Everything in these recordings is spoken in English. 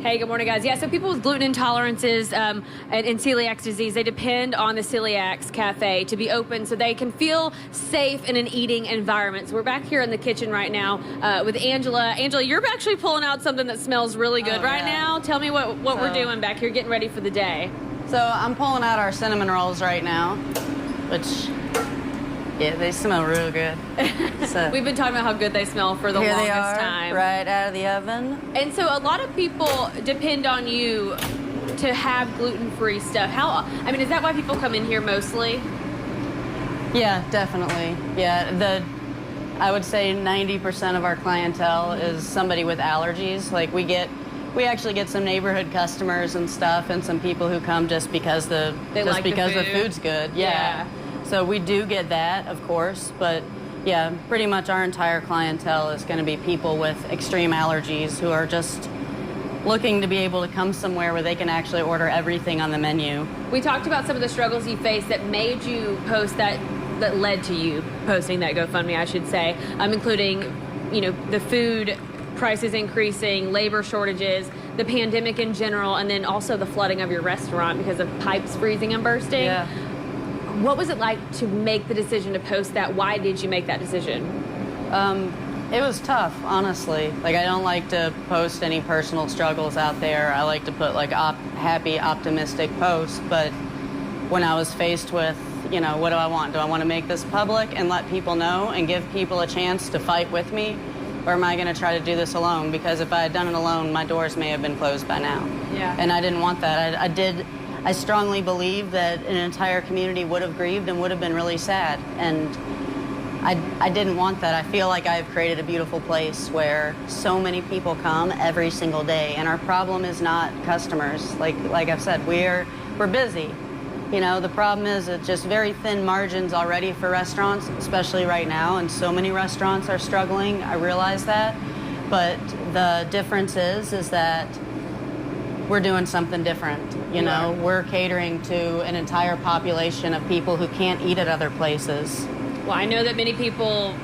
Hey, good morning, guys. Yeah, so people with gluten intolerances and celiac disease, they depend on the Celiacs Cafe to be open so they can feel safe in an eating environment. So we're back here in the kitchen right now with Angela. Angela, you're actually pulling out something that smells really good now. Tell me what we're doing back here, getting ready for the day. So I'm pulling out our cinnamon rolls right now, which, yeah, they smell real good. So we've been talking about how good they smell for the here longest they are, time. right out of the oven. And so a lot of people depend on you to have gluten-free stuff. I mean, is that why people come in here mostly? Yeah, definitely. Yeah, I would say 90% of our clientele is somebody with allergies. Like we actually get some neighborhood customers and stuff, and some people who come just because the food's good. Yeah. So we do get that, of course, but yeah, pretty much our entire clientele is going to be people with extreme allergies who are just looking to be able to come somewhere where they can actually order everything on the menu. We talked about some of the struggles you faced that made you post that led to you posting that GoFundMe, I should say, including, the food prices increasing, labor shortages, the pandemic in general, and then also the flooding of your restaurant because of pipes freezing and bursting. Yeah. What was it like to make the decision to post that? Why did you make that decision? It was tough, honestly. Like, I don't like to post any personal struggles out there. I like to put happy, optimistic posts, but when I was faced with, what do I want? Do I want to make this public and let people know and give people a chance to fight with me? Or am I going to try to do this alone? Because if I had done it alone, my doors may have been closed by now. Yeah. And I didn't want that. I strongly believe that an entire community would have grieved and would have been really sad. And I didn't want that. I feel like I've created a beautiful place where so many people come every single day. And our problem is not customers. Like I've said, we're busy. The problem is it's just very thin margins already for restaurants, especially right now. And so many restaurants are struggling. I realize that. But the difference is that we're doing something different. We're catering to an entire population of people who can't eat at other places. Well, I know that many people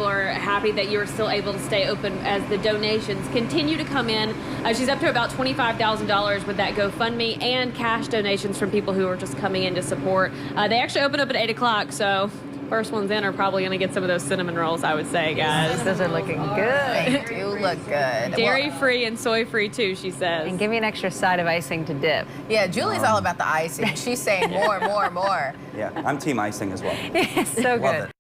are happy that you're still able to stay open as the donations continue to come in. She's up to about $25,000 with that GoFundMe and cash donations from people who are just coming in to support. They actually open up at 8 o'clock, so first ones in are probably going to get some of those cinnamon rolls, I would say, guys. Those are looking good. They do look good. Dairy-free and soy-free, too, she says. And give me an extra side of icing to dip. Yeah, Julie's all about the icing. She's saying more. Yeah, I'm team icing as well. So good. Love it.